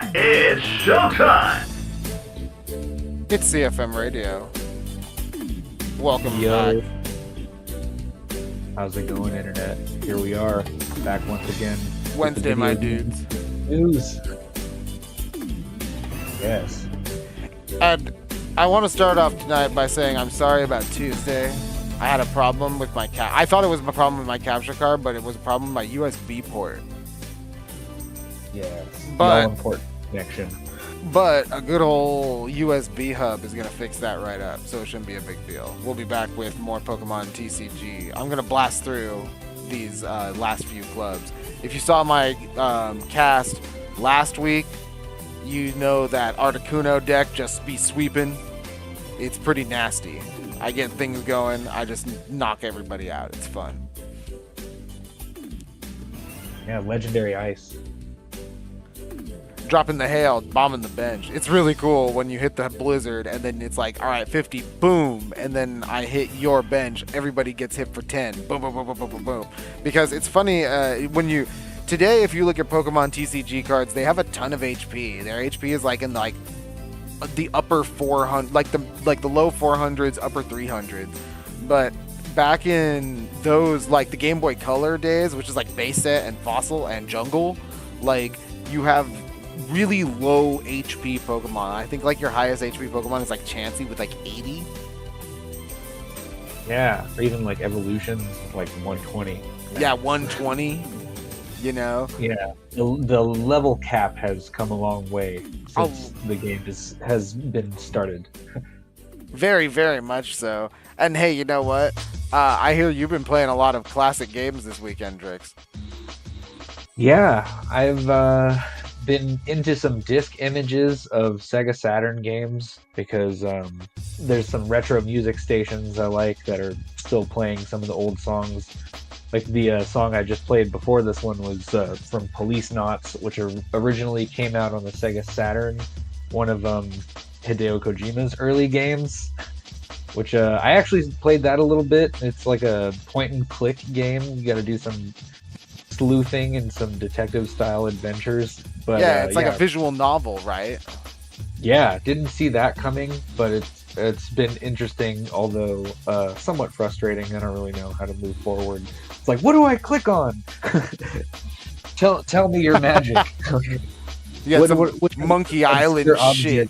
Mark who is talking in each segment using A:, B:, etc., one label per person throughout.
A: It's showtime!
B: It's CFM Radio. Welcome
C: Yo.
B: back.
C: How's it going, Internet? Here we are, back once again.
B: Wednesday, my dudes.
C: News. Yes.
B: And I want to start off tonight by saying I'm sorry about Tuesday. I had a problem with my I thought it was a problem with my capture card, but it was a problem with my USB port.
C: Yes.
B: But-
C: All-important connection.
B: But a good old USB hub is going to fix that right up, so it shouldn't be a big deal. We'll be back with more Pokemon TCG. I'm going to blast through these last few clubs. If you saw my cast last week, you know that Articuno deck just be sweeping. It's pretty nasty. I get things going, I just knock everybody out. It's fun.
C: Yeah, Legendary Ice.
B: Dropping the hail, bombing the bench. It's really cool when you hit the blizzard and then it's like, all right, 50, boom, and then I hit your bench. Everybody gets hit for 10. Boom, boom, boom, boom, boom, boom, boom. Because it's funny when you today, if you look at Pokemon TCG cards, they have a ton of HP. Their HP is like in like the upper 400, like the low 400s, upper 300s. But back in those like the Game Boy Color days, which is like base set and fossil and jungle, like you have really low HP Pokemon. I think like your highest HP Pokemon is like Chansey with like 80.
C: Yeah, or even like Evolutions, like 120.
B: Yeah, 120. You know?
C: Yeah, the level cap has come a long way since the game has been started.
B: Very, very much so. And hey, you know what? I hear you've been playing a lot of classic games this weekend, Drix.
C: Yeah, I've been into some disc images of Sega Saturn games because there's some retro music stations I like that are still playing some of the old songs. Like the song I just played before this one was from Police Knots, which originally came out on the Sega Saturn, one of Hideo Kojima's early games, which I actually played that a little bit. It's like a point-and-click game. You got to do some sleuthing and some detective-style adventures. But
B: yeah, it's like a visual novel, right?
C: Yeah, didn't see that coming, but it's been interesting, although somewhat frustrating. I don't really know how to move forward. It's like, what do I click on? tell me your magic.
B: Yeah, what Monkey Island shit.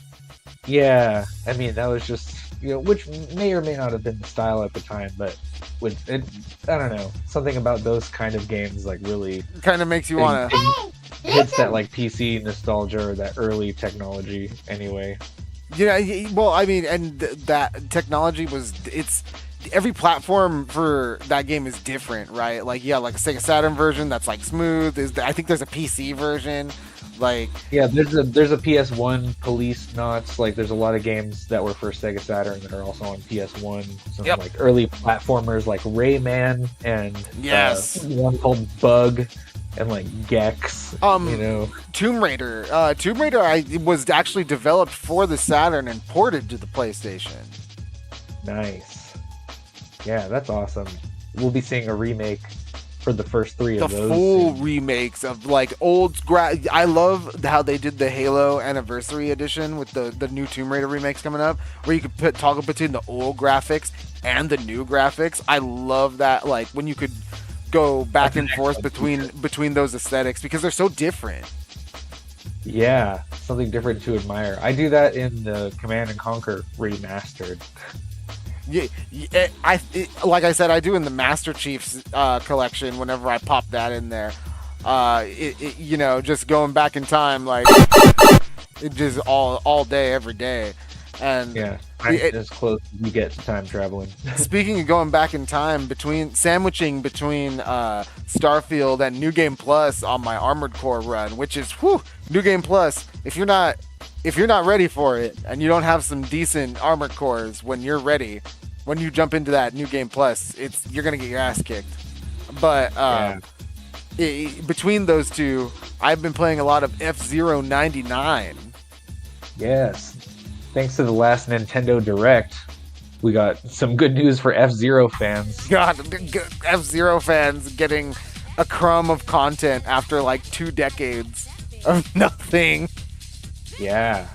C: Yeah, I mean that was just which may or may not have been the style at the time, but with it, I don't know, something about those kind of games like really
B: kind of makes you want to.
C: Hits that like PC nostalgia or that early technology anyway.
B: Yeah, well, I mean, and that technology it's every platform for that game is different, right? Like, yeah, like a Sega Saturn version that's like smooth. I think there's a PC version. Like,
C: yeah, there's a PS1 Police Knots. Like, there's a lot of games that were for Sega Saturn that are also on PS1. Some like early platformers like Rayman and one called Bug. And like Gex,
B: Tomb Raider. Tomb Raider was actually developed for the Saturn and ported to the PlayStation.
C: Nice. Yeah, that's awesome. We'll be seeing a remake for the first three of those.
B: The full remakes of like old. I love how they did the Halo Anniversary Edition with the new Tomb Raider remakes coming up, where you could toggle between the old graphics and the new graphics. I love that. Like when you could go back and forth between those aesthetics because they're so different.
C: Yeah, something different to admire. I do that in the Command and Conquer remastered.
B: Yeah, like I said, I do in the Master Chief's collection. Whenever I pop that in there, just going back in time, like it just all day, every day. And
C: yeah, as close as you get to time traveling.
B: Speaking of going back in time, sandwiching between Starfield and New Game Plus on my Armored Core run, which is New Game Plus. If you're not ready for it and you don't have some decent Armored Cores when you're ready, when you jump into that New Game Plus, you're gonna get your ass kicked. But between those two, I've been playing a lot of F-Zero 99.
C: Yes. Thanks to the last Nintendo Direct, we got some good news for F-Zero fans.
B: God, F-Zero fans getting a crumb of content after like 2 decades of nothing.
C: Yeah,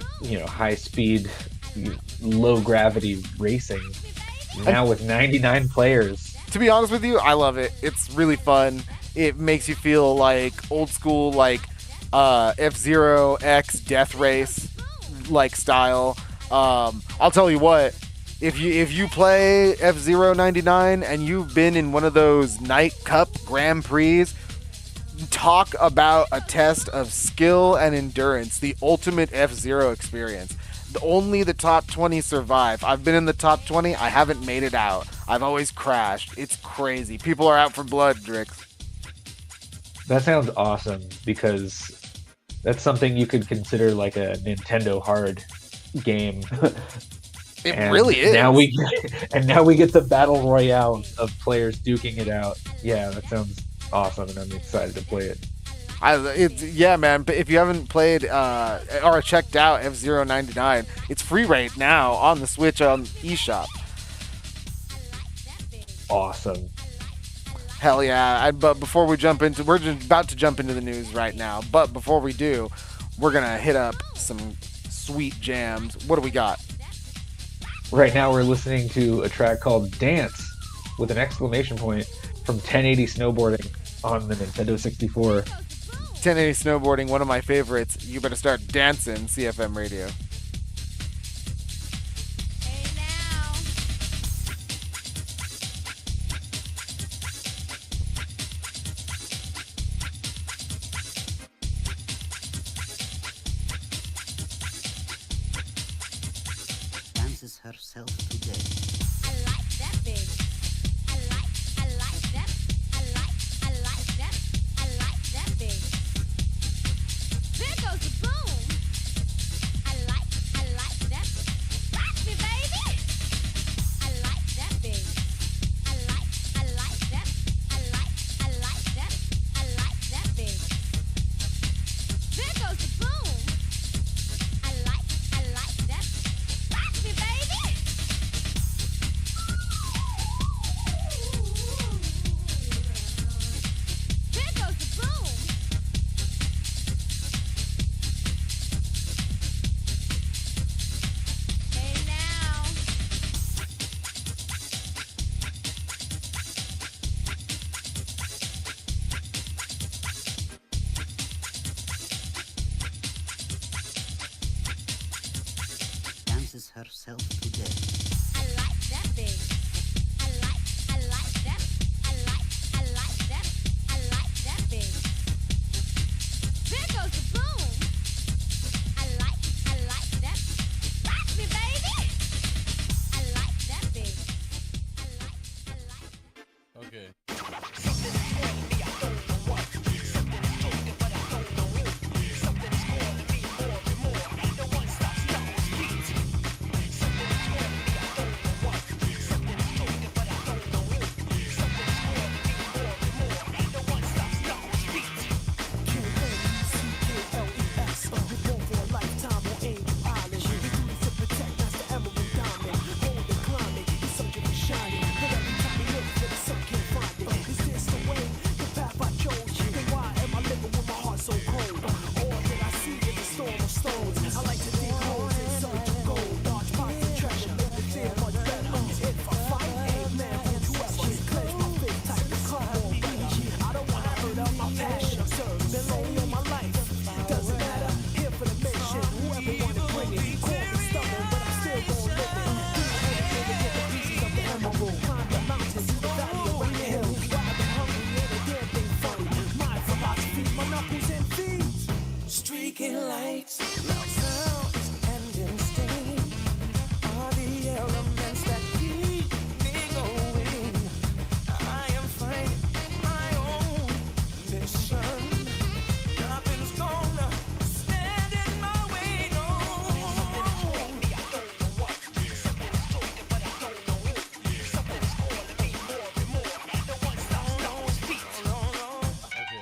C: high speed, low gravity racing. Now with 99 players.
B: To be honest with you, I love it. It's really fun. It makes you feel like old school, like F-Zero X Death Race like style. I'll tell you what, if you play F-Zero 99 and you've been in one of those Night Cup Grand Prix, talk about a test of skill and endurance, the ultimate F-Zero experience. Only the top 20 survive. I've been in the top 20. I haven't made it out. I've always crashed. It's crazy. People are out for blood, Drix.
C: That sounds awesome, because that's something you could consider like a Nintendo hard game.
B: It really is.
C: Now we get the battle royale of players duking it out. Yeah, that sounds awesome, and I'm excited to play it.
B: Yeah, man. But if you haven't played or checked out F-Zero 99, it's free right now on the Switch on eShop.
C: Awesome.
B: Hell yeah. But before we jump into, we're just about to jump into the news right now. But before we do, we're gonna hit up some sweet jams. What do we got?
C: Right now we're listening to a track called Dance with an exclamation point from 1080 Snowboarding on the Nintendo 64.
B: 1080 Snowboarding, one of my favorites. You better start dancing, CFM Radio.
D: Dances herself to death.
E: I like that baby. I like that. I like that. I like that baby. There goes the boom. I like that. Rock me, baby. I like that baby. I like that. I like that. I like that baby. There goes the boom. I like that. Rock me, baby. There goes the boom. Hey now.
D: Dances herself to death.
E: I like that baby. I like that. I like that. I like that baby. There goes the boom. I like that. Rock me, baby. I like that baby. I like.
F: Okay.
G: Streaking lights, loud sounds, and instinct are the elements that keep me going. I am fighting my own mission. Nothing's gonna stand in my way, no.
F: Okay.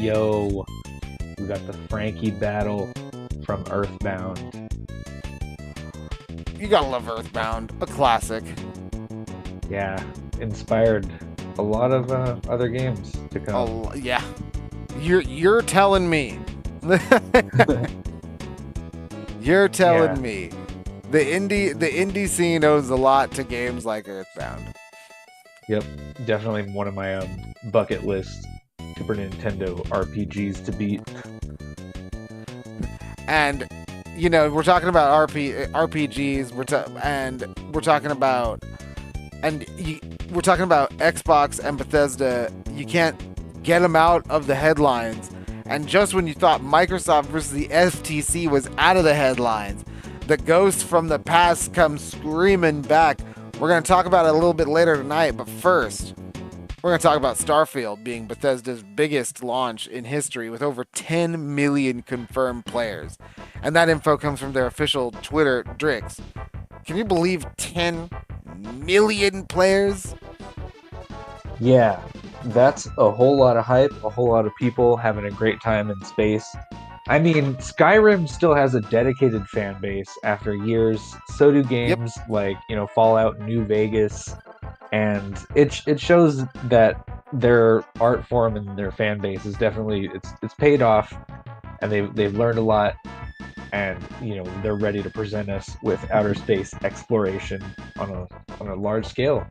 C: Yo, we got the Frankie battle from Earthbound.
B: You gotta love Earthbound, a classic.
C: Yeah, inspired a lot of other games to come.
B: Oh yeah, you're telling me. You're telling me. The indie scene owes a lot to games like Earthbound.
C: Yep, definitely one of my bucket list Super Nintendo RPGs to beat.
B: And we're talking about RPGs. We're talking about Xbox and Bethesda. You can't get them out of the headlines. And just when you thought Microsoft versus the FTC was out of the headlines, the ghost from the past comes screaming back. We're going to talk about it a little bit later tonight, but first, we're going to talk about Starfield being Bethesda's biggest launch in history with over 10 million confirmed players. And that info comes from their official Twitter, Drix. Can you believe 10 million players?
C: Yeah, that's a whole lot of hype, a whole lot of people having a great time in space. I mean, Skyrim still has a dedicated fan base after years. So do games like, Fallout New Vegas. And it shows that their art form and their fan base is definitely, it's paid off. And they've learned a lot. And, they're ready to present us with outer space exploration on a large scale.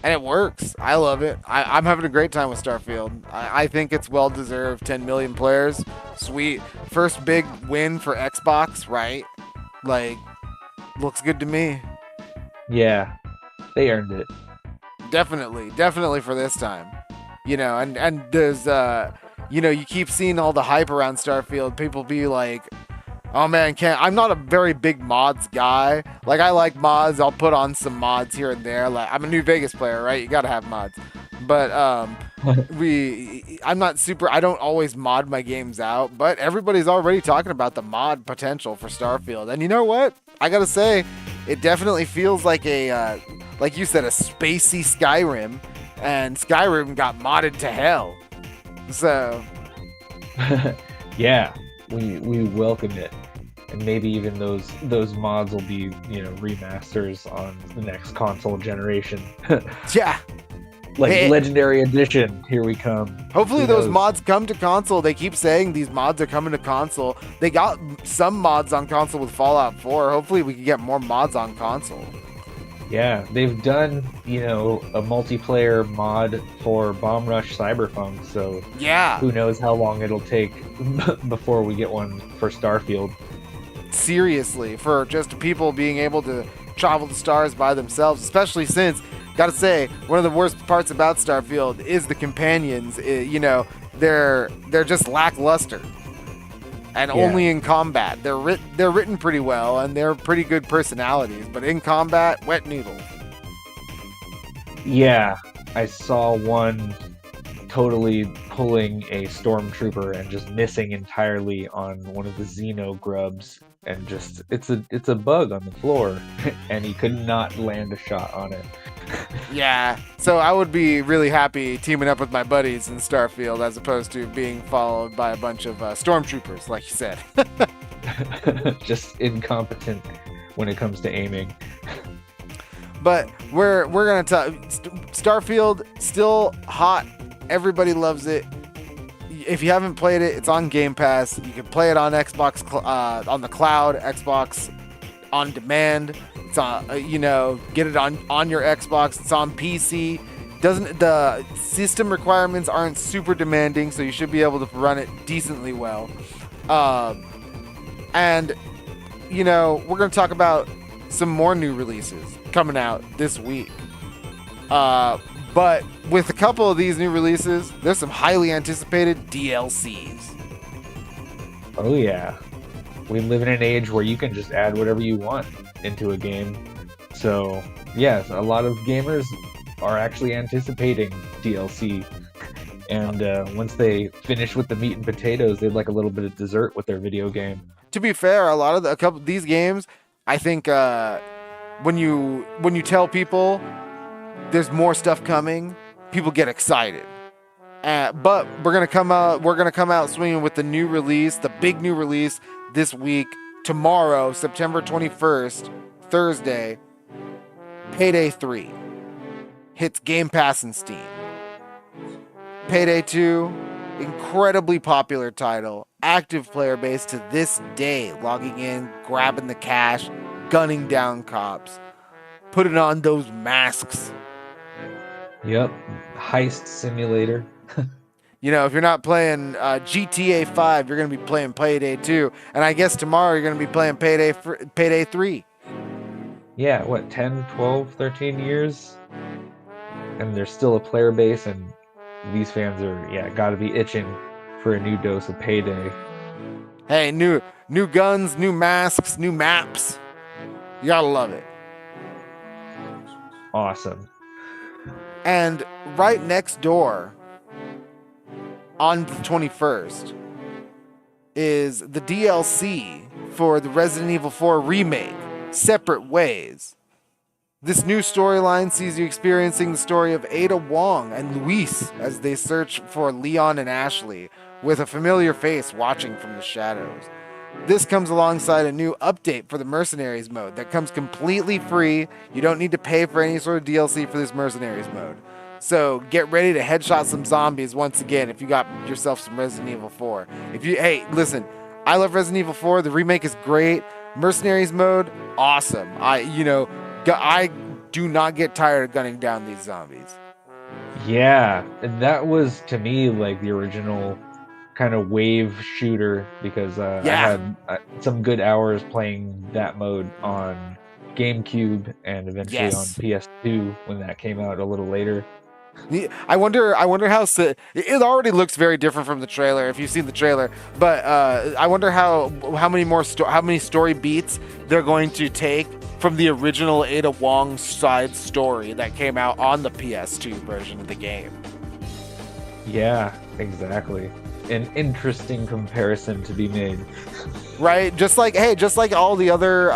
B: And it works. I love it. I'm having a great time with Starfield. I think it's well-deserved. 10 million players. Sweet. First big win for Xbox, right? Like, looks good to me.
C: Yeah, they earned it.
B: Definitely for this time. And there's, you keep seeing all the hype around Starfield. People be like, oh man, I'm not a very big mods guy. Like, I like mods. I'll put on some mods here and there. Like, I'm a New Vegas player, right? You gotta have mods. But I don't always mod my games out, but everybody's already talking about the mod potential for Starfield. And you know what? I gotta say, it definitely feels like like you said, a spacey Skyrim, and Skyrim got modded to hell. So
C: yeah, we welcome it. And maybe even those mods will be, remasters on the next console generation.
B: Yeah.
C: Legendary Edition, here we come.
B: Hopefully those mods come to console. They keep saying these mods are coming to console. They got some mods on console with Fallout 4. Hopefully we can get more mods on console.
C: Yeah, they've done, a multiplayer mod for Bomb Rush Cyberpunk, so
B: yeah,
C: who knows how long it'll take before we get one for Starfield.
B: Seriously, for just people being able to travel the stars by themselves, especially since, gotta say, one of the worst parts about Starfield is the companions. They're just lackluster. And only in combat. They're written pretty well, and they're pretty good personalities. But in combat, wet noodle.
C: Yeah, I saw one totally pulling a stormtrooper and just missing entirely on one of the Xeno grubs, and just it's a bug on the floor, and he could not land a shot on it.
B: Yeah, so I would be really happy teaming up with my buddies in Starfield as opposed to being followed by a bunch of stormtroopers, like you said.
C: Just incompetent when it comes to aiming.
B: But we're gonna talk. Starfield still hot. Everybody loves it. If you haven't played it, it's on Game Pass. You can play it on Xbox on the cloud, Xbox on demand. It's on, get it on your Xbox. It's on PC. The system requirements aren't super demanding, so you should be able to run it decently well. And we're gonna talk about some more new releases coming out this week. But with a couple of these new releases, there's some highly anticipated DLCs.
C: Oh yeah. We live in an age where you can just add whatever you want into a game. So, yes, a lot of gamers are actually anticipating DLC. And once they finish with the meat and potatoes, they'd like a little bit of dessert with their video game.
B: To be fair, a couple of these games, I think when you tell people there's more stuff coming, people get excited. But we're gonna come out swinging with the new release, the big new release this week. Tomorrow, September 21st, Thursday, Payday 3 hits Game Pass and Steam. Payday 2, incredibly popular title, active player base to this day, logging in, grabbing the cash, gunning down cops, putting on those masks.
C: Yep, heist simulator.
B: You know, if you're not playing GTA 5, you're going to be playing Payday 2. And I guess tomorrow you're going to be playing Payday 3.
C: Yeah, what, 10, 12, 13 years? And there's still a player base, and these fans are, got to be itching for a new dose of Payday.
B: Hey, new guns, new masks, new maps. You got to love it.
C: Awesome.
B: And right next door, on the 21st, is the DLC for the Resident Evil 4 remake, Separate Ways. This new storyline sees you experiencing the story of Ada Wong and Luis as they search for Leon and Ashley, with a familiar face watching from the shadows. This comes alongside a new update for the Mercenaries mode that comes completely free. You don't need to pay for any sort of DLC for this Mercenaries mode. So get ready to headshot some zombies once again if you got yourself some Resident Evil 4. Hey, listen, I love Resident Evil 4. The remake is great. Mercenaries mode, awesome. I do not get tired of gunning down these zombies.
C: Yeah, and that was, to me, like the original kind of wave shooter, because I had some good hours playing that mode on GameCube and eventually on PS2 when that came out a little later.
B: I wonder how it already looks very different from the trailer if you've seen the trailer, but I wonder how many story beats they're going to take from the original Ada Wong side story that came out on the PS2 version of the game.
C: Yeah, exactly. An interesting comparison to be made.
B: Right? Just like all the other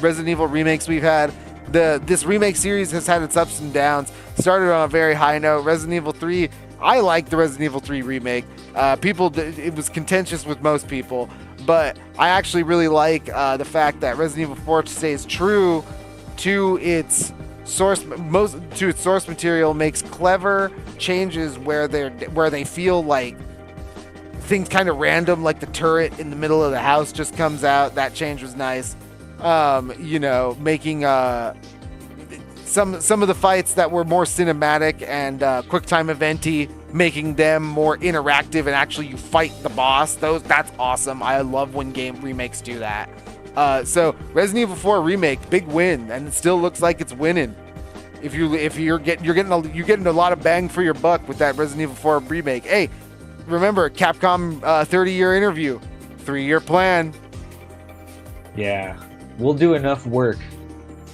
B: Resident Evil remakes we've had, this remake series has had its ups and downs. Started on a very high note. Resident Evil 3, I like the Resident Evil 3 remake. It was contentious with most people, but I actually really like the fact that Resident Evil 4 stays true to its source material, makes clever changes where they feel like things kind of random, like the turret in the middle of the house just comes out. That change was nice. Making some of the fights that were more cinematic and quick time eventy, making them more interactive and actually you fight the boss. That's awesome. I love when game remakes do that. So Resident Evil 4 remake, big win, and it still looks like it's winning. You're getting a lot of bang for your buck with that Resident Evil 4 remake. Hey, remember Capcom 30-year interview, 3-year plan.
C: Yeah, we'll do enough work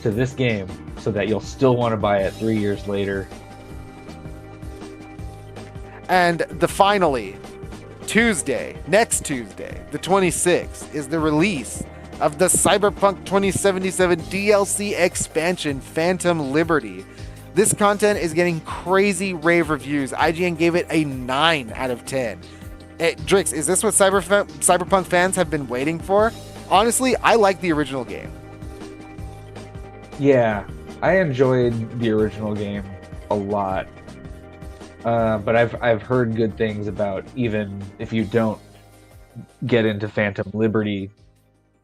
C: to this game so that you'll still want to buy it 3 years later.
B: And finally, next Tuesday, the 26th, is the release of the Cyberpunk 2077 DLC expansion, Phantom Liberty. This content is getting crazy rave reviews. IGN gave it a 9 out of 10. Hey, Drix, is this what Cyberpunk fans have been waiting for? Honestly, I like the original game.
C: Yeah, I enjoyed the original game a lot. But I've heard good things about, even if you don't get into Phantom Liberty,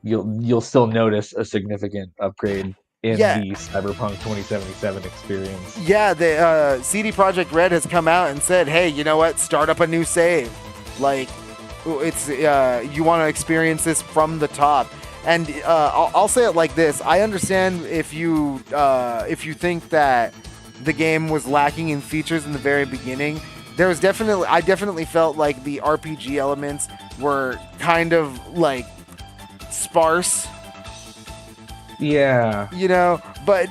C: you'll still notice a significant upgrade in the Cyberpunk 2077 experience. Yeah,
B: the CD Projekt Red has come out and said, hey, you know what? Start up a new save. Like, it's you want to experience this from the top. And I'll say it like this: I understand if you think that the game was lacking in features in the very beginning. I definitely felt like the RPG elements were kind of like sparse.
C: Yeah.
B: You know, but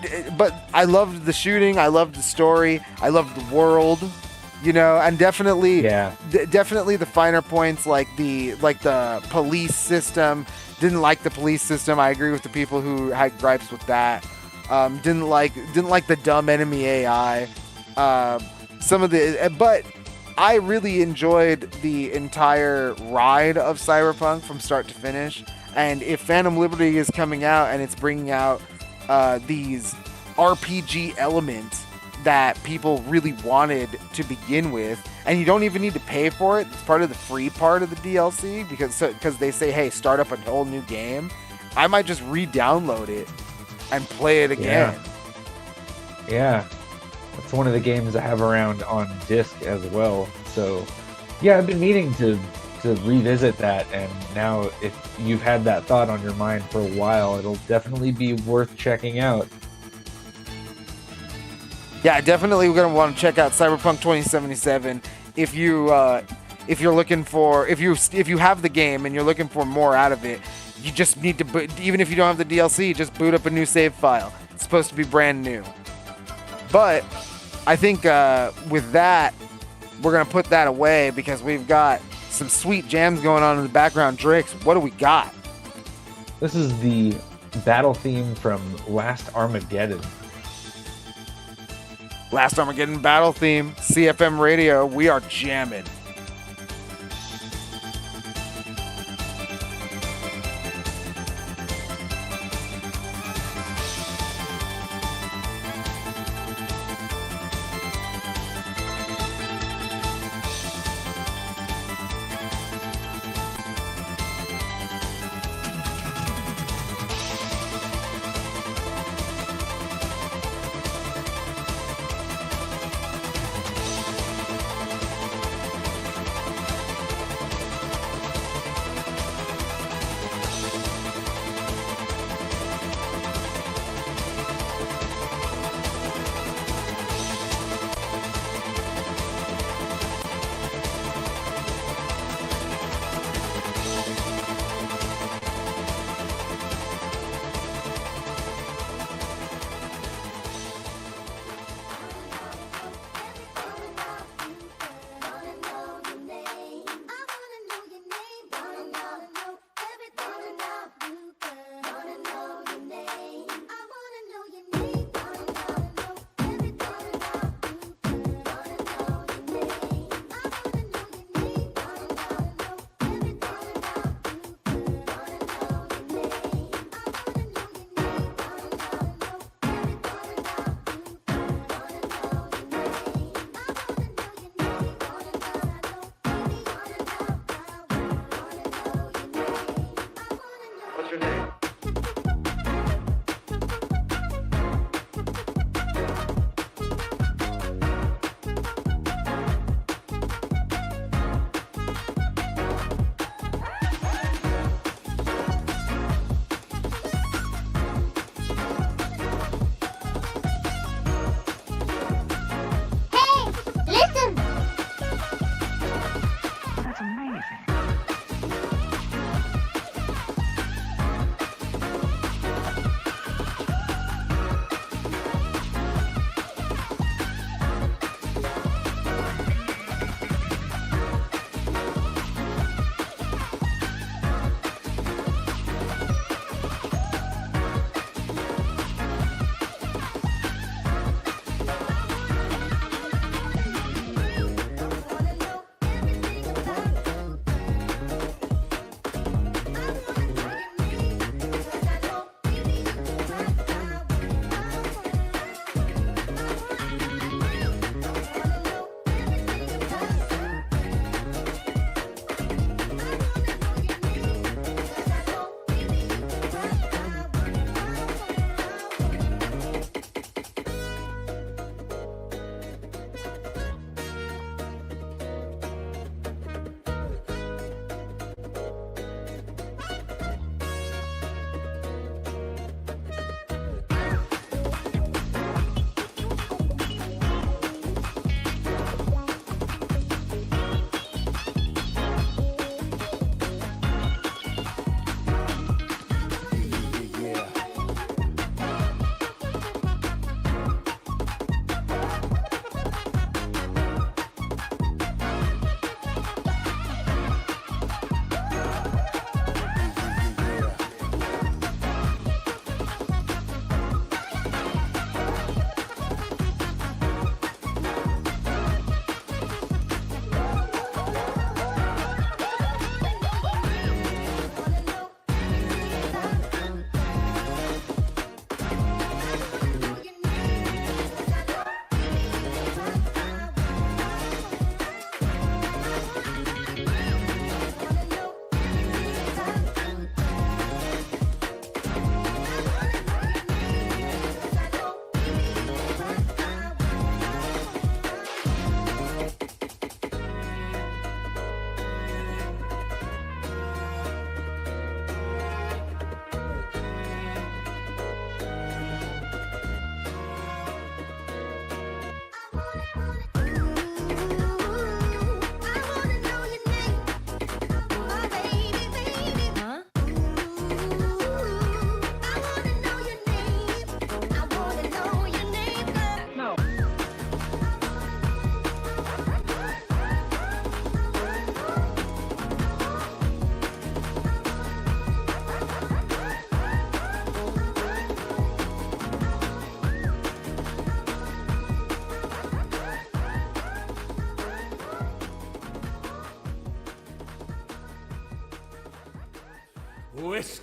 B: I loved the shooting, I loved the story, I loved the world, you know, and definitely the finer points like the police system. Didn't like the police system. I agree with the people who had gripes with that. Didn't like the dumb enemy AI. But I really enjoyed the entire ride of Cyberpunk from start to finish. And if Phantom Liberty is coming out and it's bringing out these RPG elements that people really wanted to begin with, and you don't even need to pay for it, it's part of the free part of the DLC, because they say, hey, start up a whole new game, I might just re-download it and play it again.
C: Yeah. That's one of the games I have around on disc as well. So, yeah, I've been meaning to revisit that, and now if you've had that thought on your mind for a while, it'll definitely be worth checking out.
B: Yeah, definitely we're gonna want to check out Cyberpunk 2077 if you're looking for, if you have the game and you're looking for more out of it. You just need to even if you don't have the DLC, just boot up a new save file. It's supposed to be brand new. But I think with that, we're gonna put that away because we've got some sweet jams going on in the background. Drix, what do we got?
C: This is the battle theme from Last Armageddon.
B: Last Armageddon battle theme, CFM Radio, we are jamming.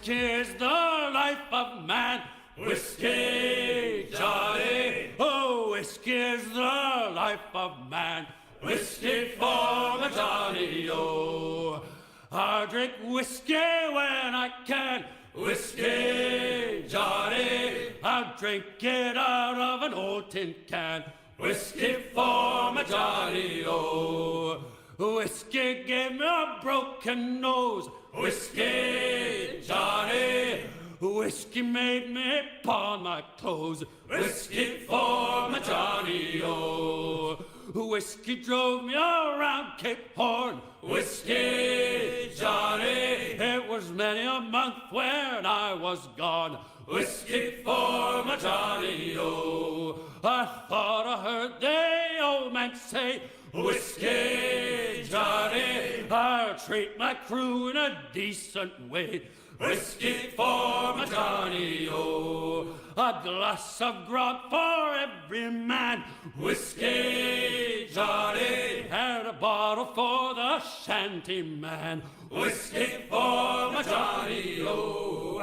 F: whiskey's the life of man. Whiskey, Johnny. Oh, whiskey's the life of man. Whiskey for my Johnny, oh. I drink whiskey when I can. Whiskey, Johnny. I drink it out of an old tin can. Whiskey for my Johnny, oh. Whiskey gave me a broken nose. Whiskey, Johnny. Whiskey made me pawn my clothes. Whiskey for my Johnny, oh. Whiskey drove me around Cape Horn. Whiskey, Johnny. It was many a month when I was gone. Whiskey for my Johnny, oh. I thought I heard the old man say, whiskey, Johnny. I'll treat my crew in a decent way. Whiskey for my Johnny, oh. A glass of grog for every man. Whiskey, Johnny. And a bottle for the shanty man. Whiskey for my Johnny, oh.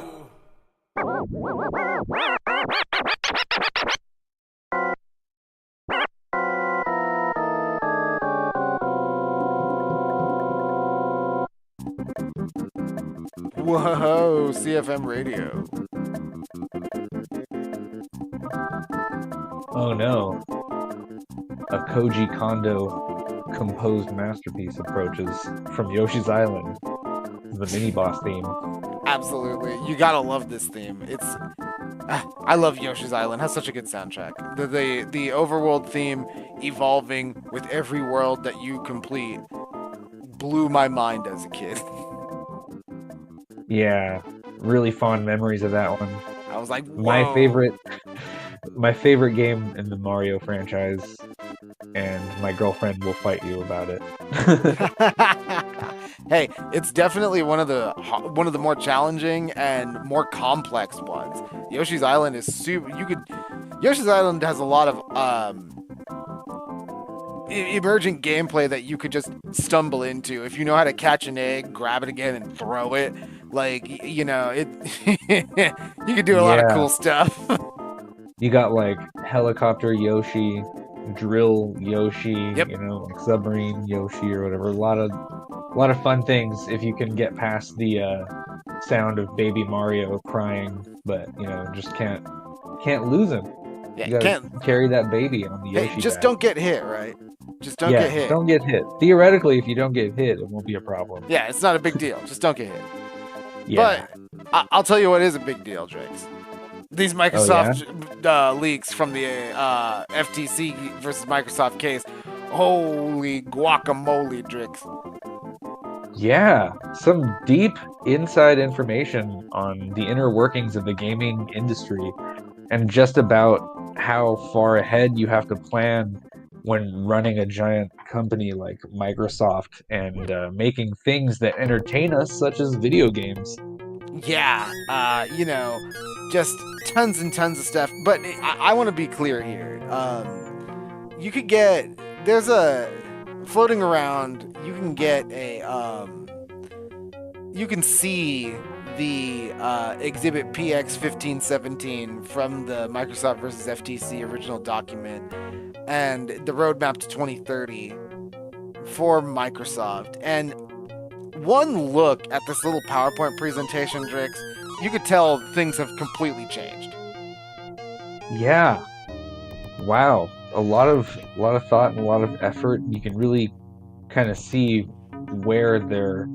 B: Whoa, CFM Radio.
C: Oh no. A Koji Kondo composed masterpiece approaches from Yoshi's Island, the mini boss theme.
B: Absolutely. You gotta love this theme. It's I love Yoshi's Island. It has such a good soundtrack. The overworld theme evolving with every world that you complete blew my mind as a kid.
C: Yeah, really fond memories of that one.
B: I was like, whoa.
C: My favorite game in the Mario franchise, and my girlfriend will fight you about it.
B: Hey, it's definitely one of the more challenging and more complex ones. Yoshi's Island is super. Yoshi's Island has a lot of emergent gameplay that you could just stumble into if you know how to catch an egg, grab it again, and throw it. Like, you know, it. You could do a lot of cool stuff.
C: You got like helicopter Yoshi, drill Yoshi, you know, like submarine Yoshi or whatever. A lot of fun things if you can get past the sound of baby Mario crying, but you know, just can't lose him.
B: Yeah,
C: you gotta carry that baby on the Yoshi.
B: Just
C: back.
B: Don't get hit, right? Just don't get hit.
C: Don't get hit. Theoretically, if you don't get hit, it won't be a problem.
B: Yeah, it's not a big deal. Just don't get hit.
C: Yeah.
B: But I'll tell you what is a big deal, Drakes. These Microsoft leaks from the FTC versus Microsoft case. Holy guacamole, Drakes.
C: Yeah, some deep inside information on the inner workings of the gaming industry and just about how far ahead you have to plan when running a giant company like Microsoft and making things that entertain us, such as video games.
B: Yeah, you know, just tons and tons of stuff. But I want to be clear here. You could get, there's a, floating around, you can get a, you can see the exhibit PX 1517 from the Microsoft versus FTC original document and the roadmap to 2030 for Microsoft. And one look at this little PowerPoint presentation, Drix, you could tell things have completely changed.
C: Yeah. Wow. A lot of thought and a lot of effort. You can really kind of see where their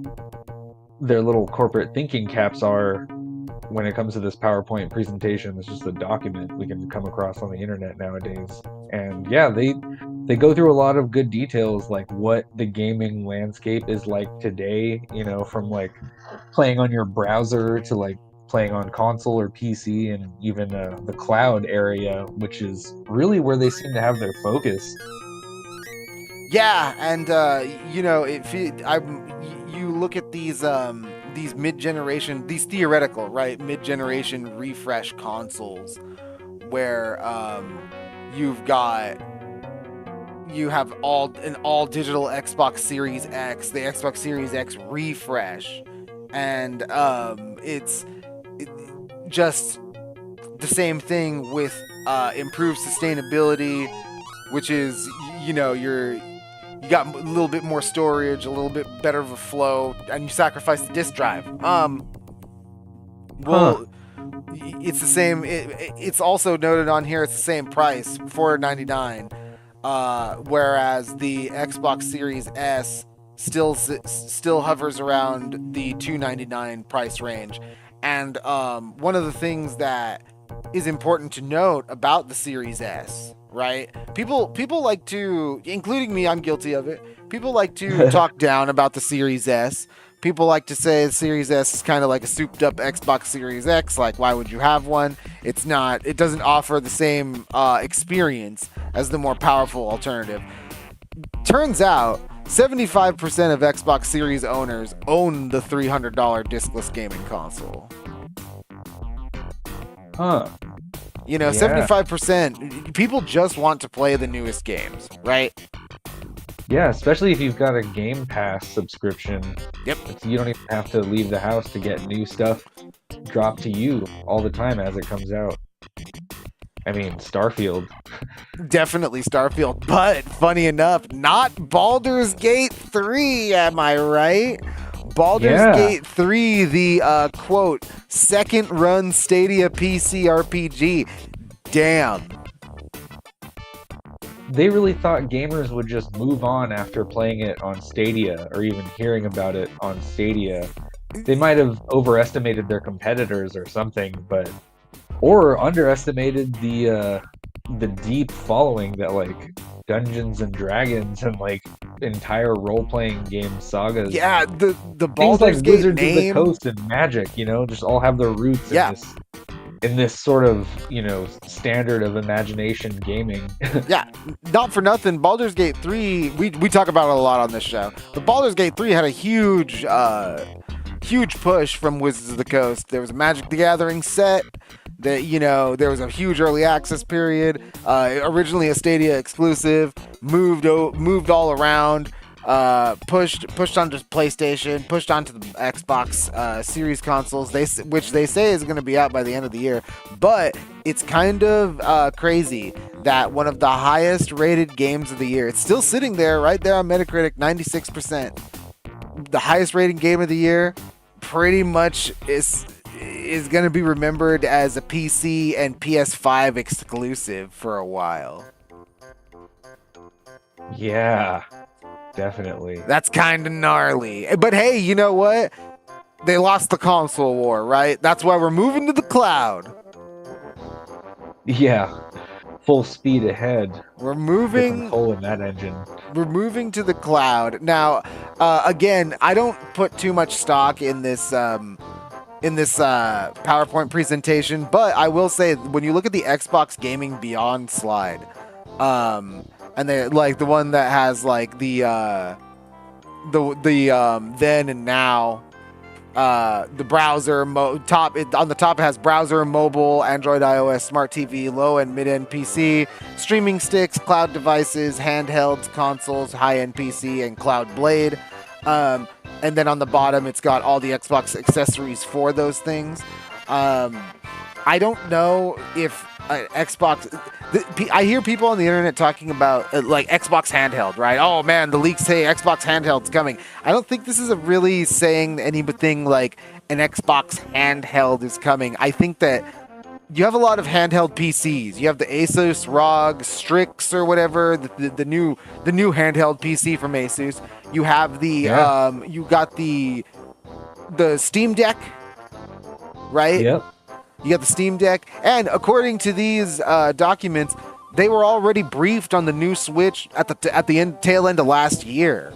C: little corporate thinking caps are when it comes to this PowerPoint presentation. It's just a document we can come across on the internet nowadays. And yeah, they go through a lot of good details, like what the gaming landscape is like today, you know, from like playing on your browser to like playing on console or PC, and even the cloud area, which is really where they seem to have their focus.
B: Yeah, and you know, you look at these mid-generation, these theoretical, right, mid-generation refresh consoles, where you have an all digital Xbox Series X, the Xbox Series X refresh, and just the same thing with improved sustainability, which is, you know, you got a little bit more storage, a little bit better of a flow, and you sacrifice the disk drive. It's the same. It's also noted on here. It's the same price, $499, whereas the Xbox Series S still hovers around the $299 price range. And one of the things that is important to note about the Series S, right? People like to, including me, I'm guilty of it. People like to talk down about the Series S. People like to say the Series S is kind of like a souped up Xbox Series X. Like, why would you have one? It doesn't offer the same experience as the more powerful alternative. Turns out, 75% of Xbox Series owners own the $300 discless gaming console. You know, 75%, people just want to play the newest games, right?
C: Yeah, especially if you've got a Game Pass subscription.
B: Yep.
C: You don't even have to leave the house to get new stuff dropped to you all the time as it comes out. I mean, Starfield.
B: Definitely Starfield, but funny enough, not Baldur's Gate 3, am I right? Baldur's Gate 3, the, quote, second-run Stadia PC RPG. Damn.
C: They really thought gamers would just move on after playing it on Stadia or even hearing about it on Stadia. They might have overestimated their competitors or something, or underestimated the deep following that like Dungeons and Dragons and like entire role-playing game sagas.
B: Yeah, the
C: Things
B: Baldur's
C: like
B: Gate
C: Wizards
B: name.
C: of the Coast and Magic, you know, just all have their roots in this sort of, you know, standard of imagination gaming.
B: Yeah, not for nothing. Baldur's Gate 3, we talk about it a lot on this show. But Baldur's Gate 3 had a huge push from Wizards of the Coast. There was a Magic the Gathering set that, you know, there was a huge early access period. Originally a Stadia exclusive, moved all around. Pushed onto PlayStation, pushed onto the Xbox Series consoles, which they say is going to be out by the end of the year. But it's kind of crazy that one of the highest rated games of the year, it's still sitting there right there on Metacritic, 96%. The highest rated game of the year pretty much is going to be remembered as a PC and PS5 exclusive for a while.
C: Yeah. Definitely.
B: That's kind of gnarly. But hey, you know what? They lost the console war, right? That's why we're moving to the cloud.
C: Yeah. Full speed ahead.
B: We're moving.
C: Coal in that engine.
B: We're moving to the cloud. Now, again, I don't put too much stock in this PowerPoint presentation, but I will say when you look at the Xbox Gaming Beyond slide, and they like the one that has like the then and now, the browser on the top it has browser, mobile, Android, iOS, smart TV, low and mid-end PC, streaming sticks, cloud devices, handhelds, consoles, high-end PC, and Cloud Blade. And then on the bottom it's got all the Xbox accessories for those things. I don't know if Xbox. I hear people on the internet talking about like Xbox handheld, right? Oh man, the leaks say Xbox handheld's coming. I don't think this is really saying anything like an Xbox handheld is coming. I think that you have a lot of handheld PCs. You have the Asus ROG Strix or whatever, the new handheld PC from Asus. You have the you got the Steam Deck, right?
C: Yep.
B: You got the Steam Deck, and according to these documents, they were already briefed on the new Switch at the tail end of last year.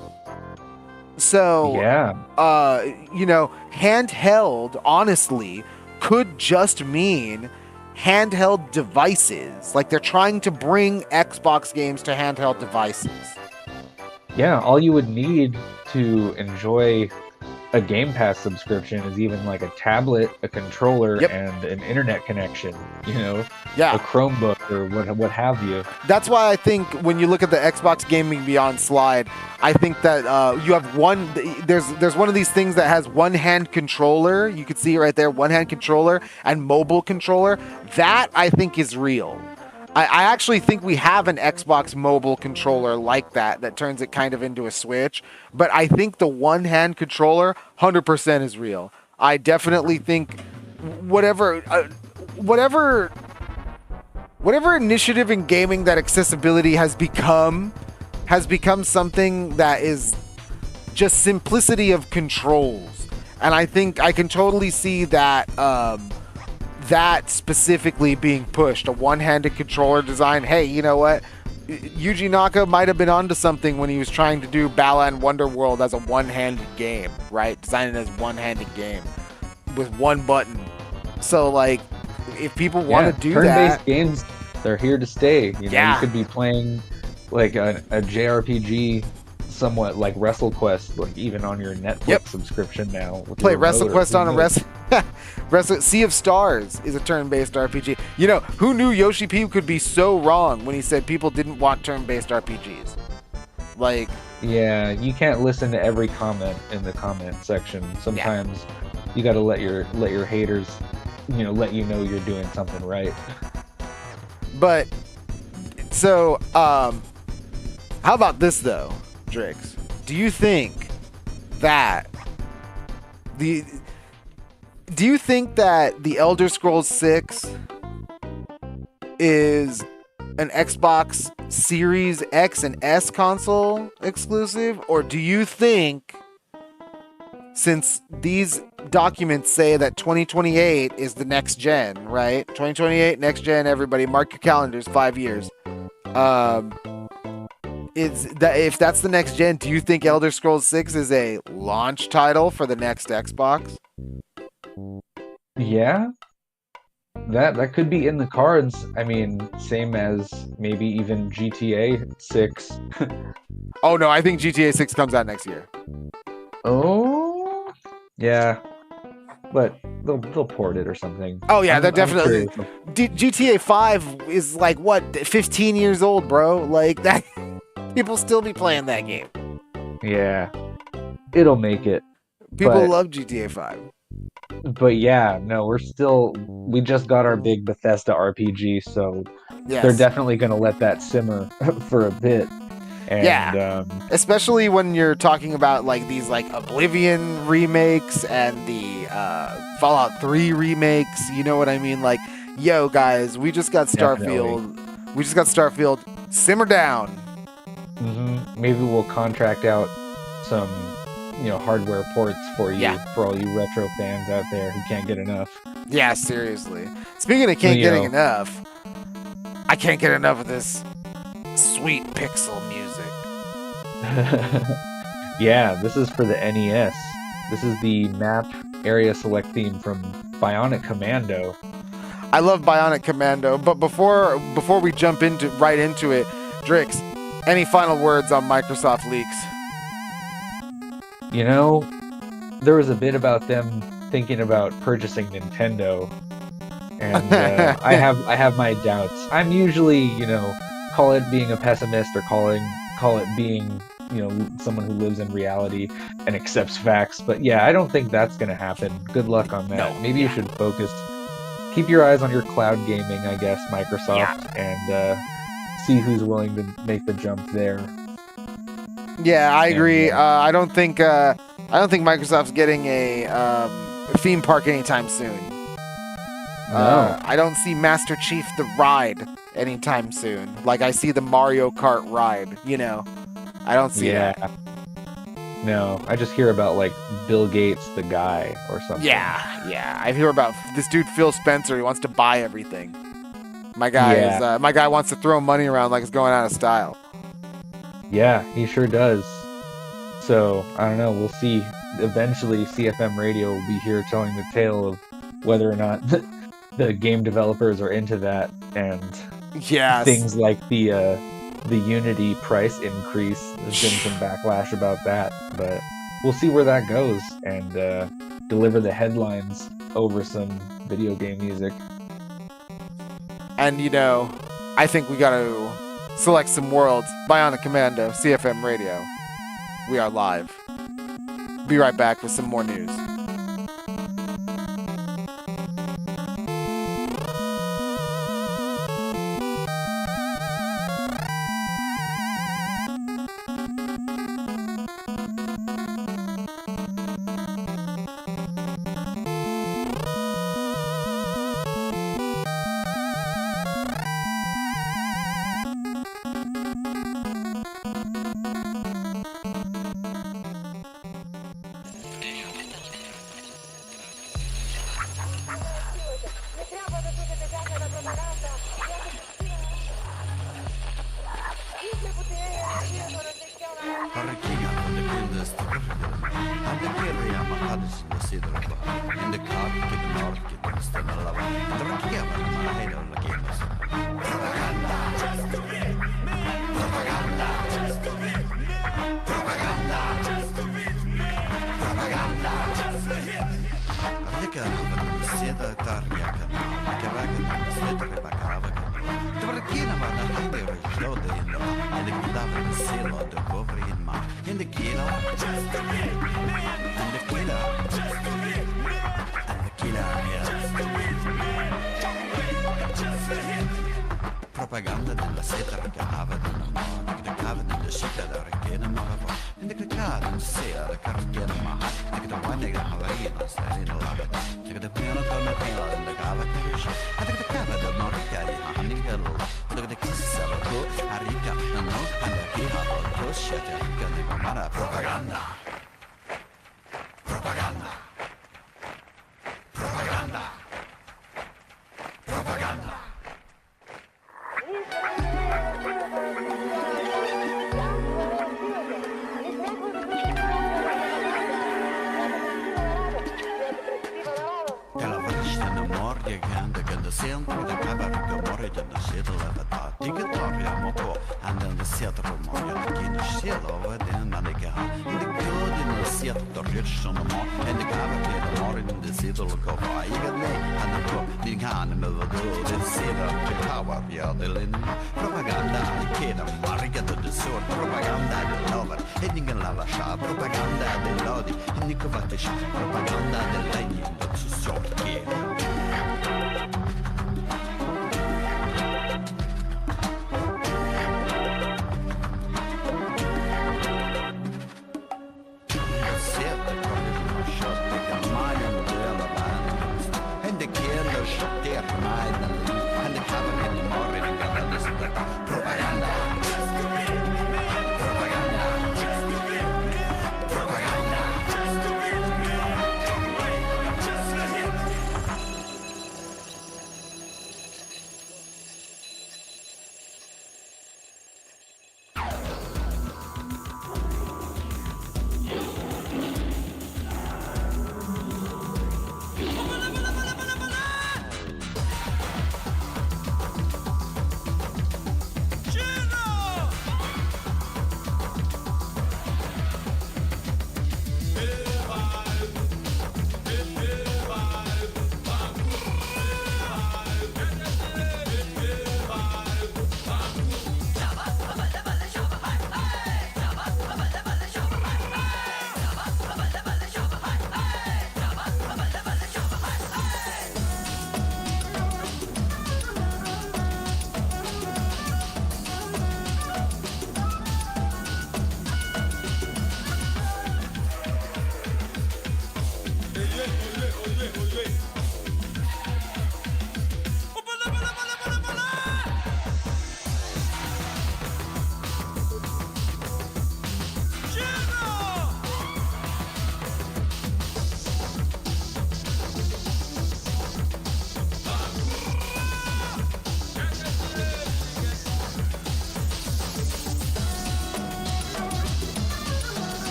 B: So, you know, handheld, honestly, could just mean handheld devices. Like they're trying to bring Xbox games to handheld devices.
C: Yeah, all you would need to enjoy a Game Pass subscription is even like a tablet, a controller,
B: Yep.
C: and an internet connection. You know,
B: Yeah.
C: a Chromebook or what have you.
B: That's why I think when you look at the Xbox Gaming Beyond slide, I think that you have there's one of these things that has one-hand controller. You can see it right there, one-hand controller and mobile controller. That I think is real. I actually think we have an Xbox mobile controller like that turns it kind of into a Switch. But I think the one-hand controller, 100% is real. I definitely think whatever initiative in gaming that accessibility has become something that is just simplicity of controls. And I think I can totally see that that specifically being pushed, a one-handed controller design. Hey, you know what? Yuji Naka might have been onto something when he was trying to do Balan Wonderworld as a one-handed game, right? Design it as one-handed game with one button. So, like, if people want to do
C: turn-based
B: that,
C: games, they're here to stay. You know,
B: Yeah.
C: you could be playing like a JRPG, somewhat like WrestleQuest, like even on your Netflix
B: Yep.
C: subscription now. with
B: play
C: your remote or
B: WrestleQuest on a
C: who knows.
B: Sea of Stars is a turn-based RPG. You know, who knew Yoshi P could be so wrong when he said people didn't want turn-based RPGs? Like,
C: Yeah, you can't listen to every comment in the comment section. Sometimes you got to let your haters, let you know you're doing something right.
B: but so how about this though, Drix? Do you think that the Elder Scrolls 6 is an Xbox Series X and S console exclusive, or do you think, since these documents say that 2028 is the next gen, right? 2028 next gen, everybody mark your calendars, 5 years. If that's the next gen, do you think Elder Scrolls 6 is a launch title for the next Xbox?
C: Yeah, that could be in the cards. I mean, same as maybe even GTA 6.
B: Oh no, I think GTA 6 comes out next year.
C: Oh, yeah, but they'll port it or something.
B: Oh yeah,
C: I'm
B: that definitely.
C: curious.
B: GTA 5 is like what, 15 years old, bro. Like that, people still be playing that game.
C: Yeah, it'll make it.
B: People
C: But-
B: love GTA 5.
C: But yeah, no, we just got our big Bethesda RPG, so
B: Yes.
C: they're definitely going to let that simmer for a bit. And,
B: Yeah. Especially when you're talking about like these like Oblivion remakes and the Fallout 3 remakes. You know what I mean? Like, yo guys, we just got Starfield. We just got Starfield. Simmer down.
C: maybe we'll contract out some, hardware ports for you,
B: Yeah.
C: for all you retro fans out there who can't get enough.
B: Yeah, seriously. Speaking of can't getting enough, I can't get enough of this sweet pixel music.
C: Yeah, this is for the NES. This is the map area select theme from Bionic Commando.
B: I love Bionic Commando, but before we jump right into it, Drix, any final words on Microsoft leaks?
C: There was a bit about them thinking about purchasing Nintendo, and I have my doubts. I'm usually, call it being a pessimist or call it being, someone who lives in reality and accepts facts. But yeah, I don't think that's going to happen. Good luck on that.
B: No.
C: Maybe you should keep your eyes on your cloud gaming, I guess, Microsoft, and see who's willing to make the jump there.
B: Yeah, I agree. I don't think Microsoft's getting a theme park anytime soon.
C: No.
B: I don't see Master Chief the ride anytime soon. Like I see the Mario Kart ride. I don't see that.
C: No, I just hear about like Bill Gates, the guy, or something.
B: Yeah. I hear about this dude Phil Spencer. He wants to buy everything. My guy wants to throw money around like it's going out of style.
C: Yeah, he sure does. So, I don't know, we'll see. Eventually, CFM Radio will be here telling the tale of whether or not the game developers are into that, and
B: Yes.
C: things like the Unity price increase. There's been some backlash about that, but we'll see where that goes, and deliver the headlines over some video game music.
B: And I think we gotta select some worlds. Bionic Commando, CFM Radio. We are live. Be right back with some more news.
H: Propaganda della seta cava della mano, che cava della seta da ricchina ma va. E che cava della seta da carriera ma, che da guarda che avrai la sera in la vita. Che da piano con la tela della cava che riesce. E che cava da morca di hanni che lo. E che chissà la tu a ricca no, e che ha la tu scelta che di mamma propaganda. Propaganda. Propaganda. Propaganda. Sempre da cavare che muore da seta la ti che torniamo po andando siete rumore che non sia lo den ma che ha in the good in the siete torric sono mo e the cava che da muore in the seta lo co vai che lei hanno po di cane me lo do del seta che cava via dell'in propaganda che da muore che da sort propaganda del lover e di che la sha propaganda del lodi e di che va te propaganda del legno da su sort che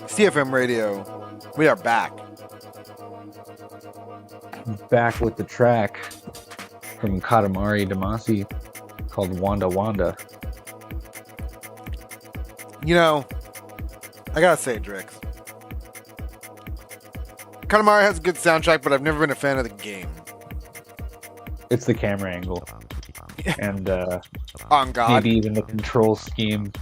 B: CFM Radio, we are back.
C: Back with the track from Katamari Damacy called Wanda Wanda.
B: You know, I gotta say, Drix, Katamari has a good soundtrack, but I've never been a fan of the game.
C: It's the camera angle. And
B: On God.
C: maybe even the control scheme.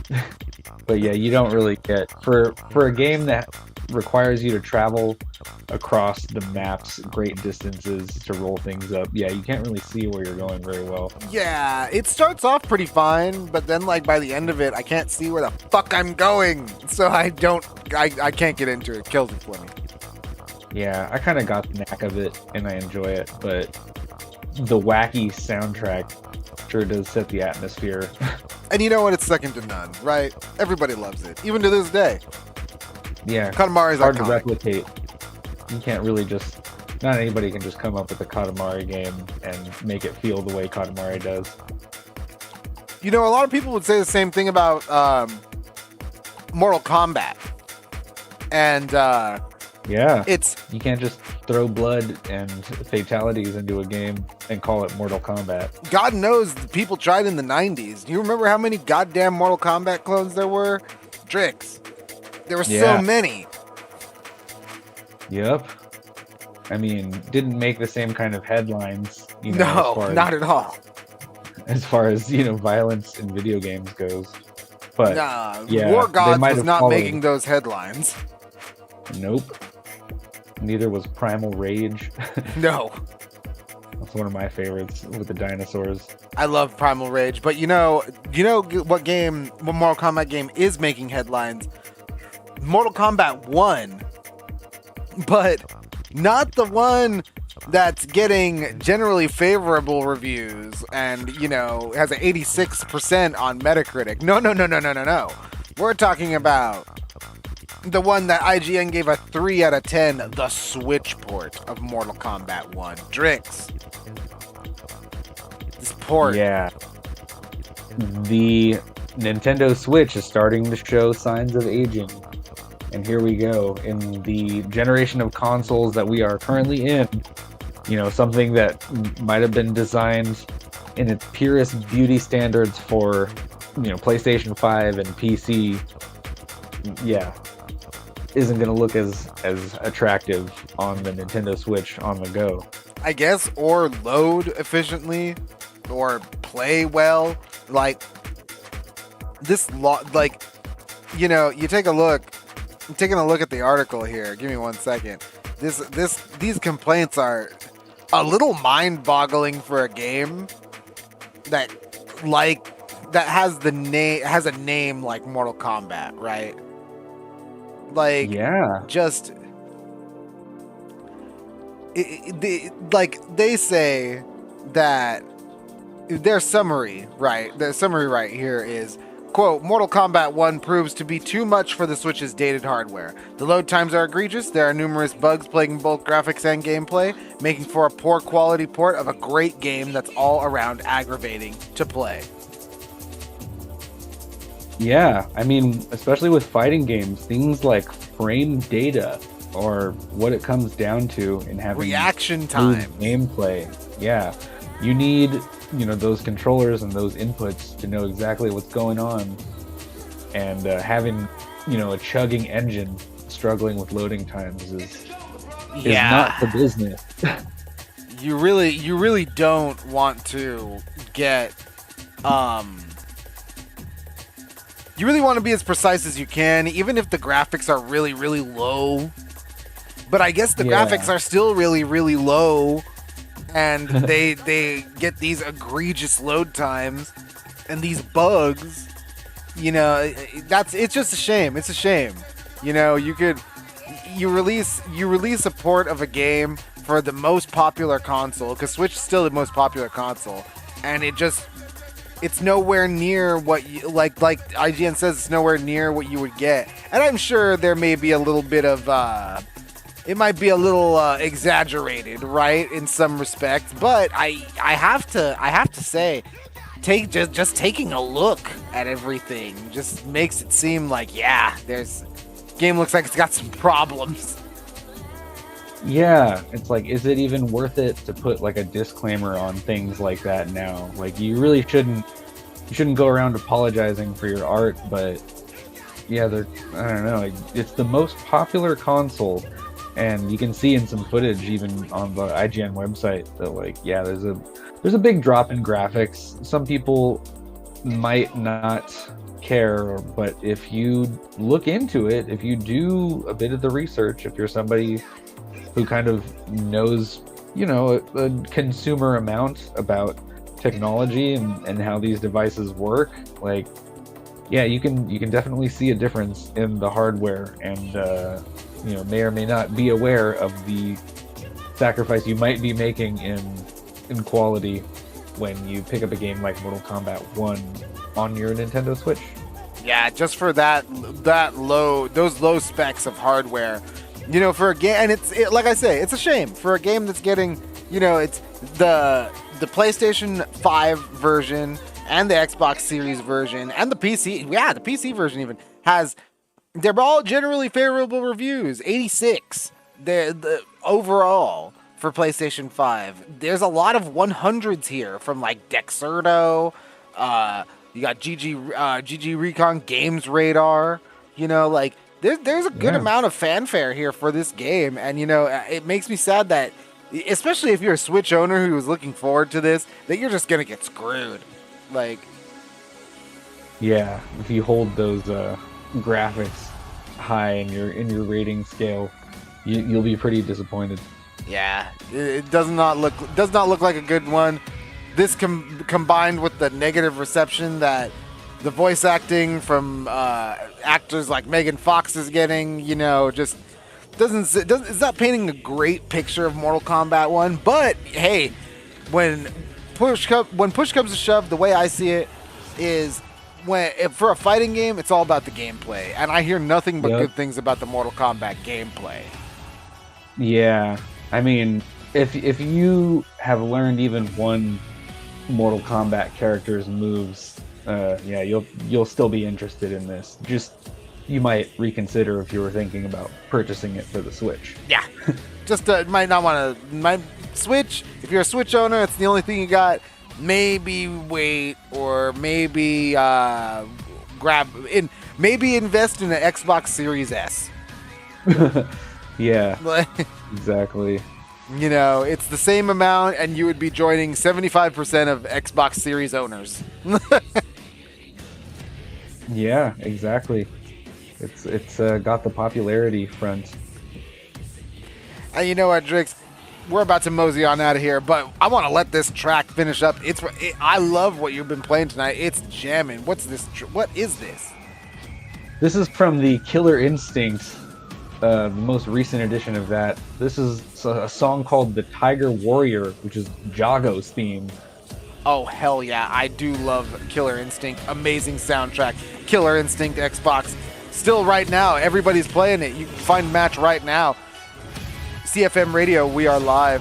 C: But yeah, you don't really get for a game that requires you to travel across the maps great distances to roll things up. Yeah, you can't really see where you're going very well.
B: Yeah, it starts off pretty fine, but then like by the end of it, I can't see where the fuck I'm going. So I can't get into it. It kills it for me.
C: Yeah, I kind of got the knack of it and I enjoy it, but the wacky soundtrack sure does set the atmosphere.
B: And you know what? It's second to none, right? Everybody loves it, even to this day.
C: Yeah,
B: Katamari's
C: hard
B: iconic.
C: to replicate. You can't really just, not anybody can just come up with a Katamari game and make it feel the way Katamari does.
B: You know, a lot of people would say the same thing about Mortal Kombat. And
C: Yeah,
B: it's
C: you can't just throw blood and fatalities into a game and call it Mortal Kombat.
B: God knows the people tried in the 90s. Do you remember how many goddamn Mortal Kombat clones there were? Drix. There were
C: Yeah.
B: so many.
C: Yep. I mean, didn't make the same kind of headlines. You know,
B: No,
C: as far as,
B: not at all.
C: as far as violence in video games goes. But
B: Nah,
C: yeah,
B: War
C: they
B: Gods
C: might
B: was
C: have
B: not
C: followed.
B: making those headlines.
C: Nope. Neither was Primal Rage.
B: No.
C: That's one of my favorites with the dinosaurs.
B: I love Primal Rage, but you know what Mortal Kombat game is making headlines? Mortal Kombat 1. But not the one that's getting generally favorable reviews and, has an 86% on Metacritic. No. We're talking about the one that IGN gave a 3 out of 10, the Switch port of Mortal Kombat 1. Drix. This port.
C: Yeah. The Nintendo Switch is starting to show signs of aging. And here we go. In the generation of consoles that we are currently in, something that might have been designed in its purest beauty standards for, PlayStation 5 and PC, isn't going to look as attractive on the Nintendo Switch on the go.
B: I guess, or load efficiently, or play well. Like, you take a look. I'm taking a look at the article here. Give me 1 second. These complaints are a little mind-boggling for a game that has a name like Mortal Kombat, right? Like,
C: Yeah.
B: just they say that their summary right here is, quote, Mortal Kombat 1 proves to be too much for the Switch's dated hardware. The load times are egregious, there are numerous bugs plaguing both graphics and gameplay, making for a poor quality port of a great game that's all around aggravating to play.
C: Yeah, I mean, especially with fighting games, things like frame data or what it comes down to in having
B: Reaction
C: smooth
B: time.
C: gameplay. Yeah, you need those controllers and those inputs to know exactly what's going on, and having a chugging engine struggling with loading times is not the business.
B: You really don't want to get you really want to be as precise as you can, even if the graphics are really, really low. But I guess the graphics are still really, really low, and they get these egregious load times and these bugs. It's just a shame. It's a shame. You release a port of a game for the most popular console, because Switch is still the most popular console, and it's nowhere near what you, like IGN says, it's nowhere near what you would get. And I'm sure there may be a little bit of it might be a little exaggerated, right, in some respects. But I have to say, just taking a look at everything just makes it seem like game looks like it's got some problems.
C: Yeah, it's like, is it even worth it to put like a disclaimer on things like that now? Like, you really shouldn't go around apologizing for your art, but yeah, I don't know, it's the most popular console, and you can see in some footage even on the IGN website that like, yeah, there's a big drop in graphics. Some people might not care, but if you look into it, if you do a bit of the research, if you're somebody who kind of knows, a consumer amount about technology and how these devices work, like, yeah, you can definitely see a difference in the hardware, and may or may not be aware of the sacrifice you might be making in quality when you pick up a game like Mortal Kombat 1 on your Nintendo Switch.
B: Yeah, just for those low specs of hardware, for a game, and like I say, it's a shame for a game that's getting, it's the PlayStation 5 version and the Xbox Series version and the PC. Yeah, the PC version even they're all generally favorable reviews. 86, the overall for PlayStation 5. There's a lot of 100s here from like Dexerto. You got GG Recon Games Radar. There's a good amount of fanfare here for this game, and it makes me sad that, especially if you're a Switch owner who was looking forward to this, that you're just gonna get screwed. Like,
C: yeah, if you hold those graphics high in your rating scale, you'll be pretty disappointed.
B: Yeah, it does not look like a good one. This combined with the negative reception that the voice acting from actors like Megan Fox is getting, just it's not painting a great picture of Mortal Kombat 1. But hey, when push comes to shove, the way I see it is, for a fighting game, it's all about the gameplay, and I hear nothing but good things about the Mortal Kombat gameplay.
C: Yeah, I mean, if you have learned even one Mortal Kombat character's moves, you'll still be interested in this. Just, you might reconsider if you were thinking about purchasing it for the Switch.
B: Yeah, just might not want to. Switch. If you're a Switch owner, it's the only thing you got. Maybe wait, or maybe maybe invest in an Xbox Series S.
C: Yeah, exactly.
B: It's the same amount, and you would be joining 75% of Xbox Series owners.
C: Yeah, exactly. It's got the popularity front.
B: And you know what, Drix? We're about to mosey on out of here, but I want to let this track finish up. I love what you've been playing tonight. It's jamming. What's this? What is this?
C: This is from the Killer Instinct, the most recent edition of that. This is a song called The Tiger Warrior, which is Jago's theme.
B: Oh, hell yeah. I do love Killer Instinct. Amazing soundtrack. Killer Instinct Xbox. Still right now. Everybody's playing it. You can find a match right now. CFM Radio, we are live.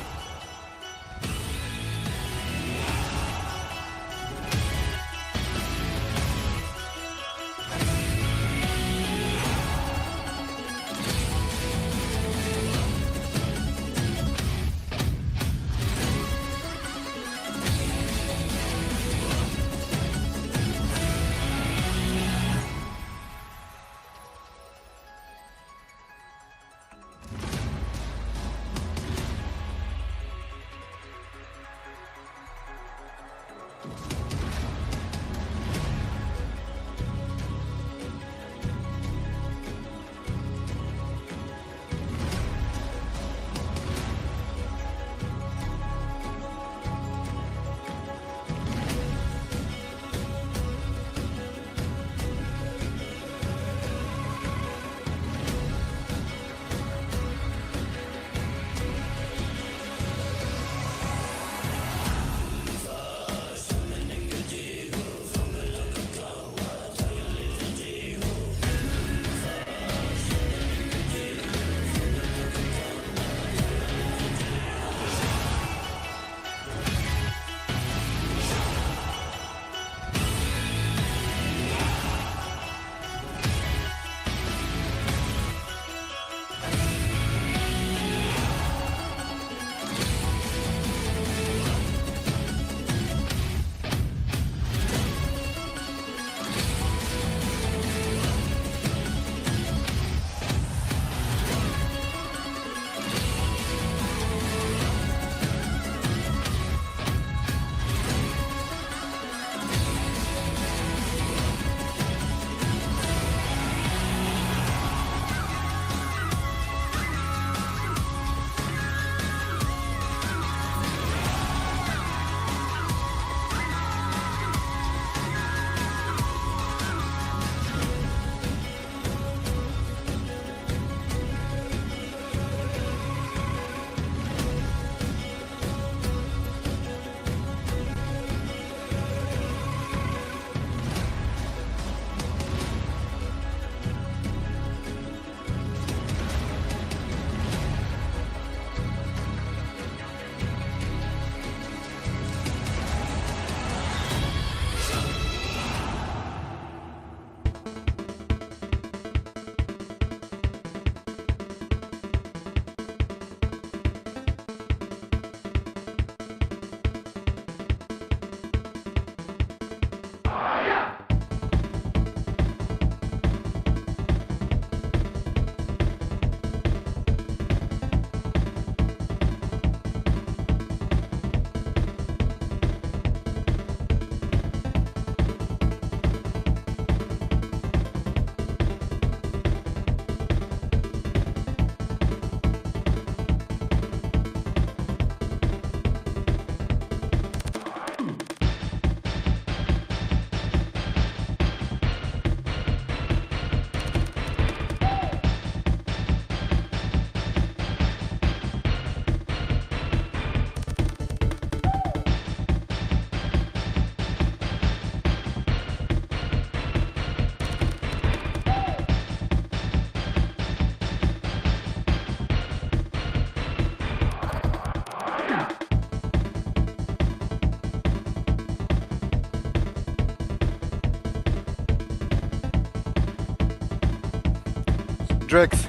B: Drix,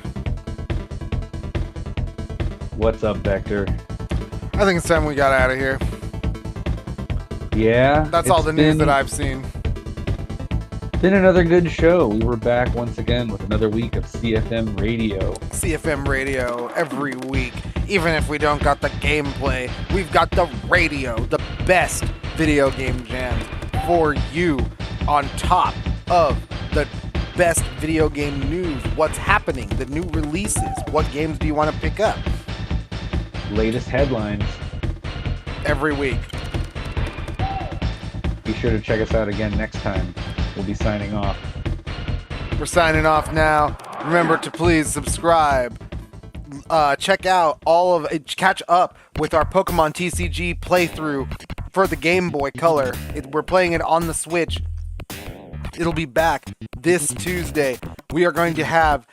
C: What's up, Vector?
B: I think it's time we got out of here.
C: Yeah.
B: That's all
C: it's
B: the news
C: been-
B: that I've seen.
C: Been another good show. We were back once again with another week of CFM Radio.
B: CFM Radio every week. Even if we don't got the gameplay, we've got the radio, the best video game jams for you, on top of the best video game news. What's happening, the new releases, what games do you want to pick up?
C: Latest headlines.
B: Every week.
C: Be sure to check us out again next time. We'll be signing off.
B: We're signing off now. Remember to please subscribe. Check out catch up with our Pokemon TCG playthrough for the Game Boy Color. We're playing it on the Switch. It'll be back this Tuesday. We are going to have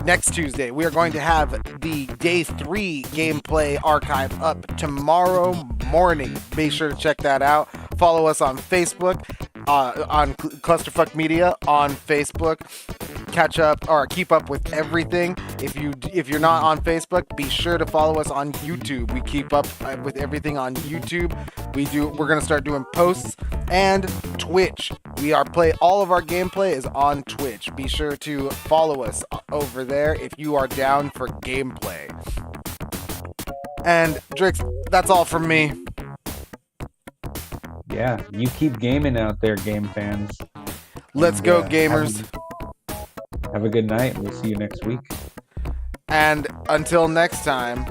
B: next Tuesday. We are going to have the Day 3 gameplay archive up tomorrow morning. Be sure to check that out. Follow us on Facebook, on Clusterfuck Media on Facebook. Catch up or keep up with everything. If you're not on Facebook, be sure to follow us on YouTube. We keep up with everything on YouTube. We're gonna start doing posts and Twitch. All of our gameplay is on Twitch. Be sure to follow us over there if you are down for gameplay. And Drix, that's all from me.
C: Yeah, you keep gaming out there, game fans.
B: Let's go, gamers.
C: Have a good night. We'll see you next week.
B: And until next time.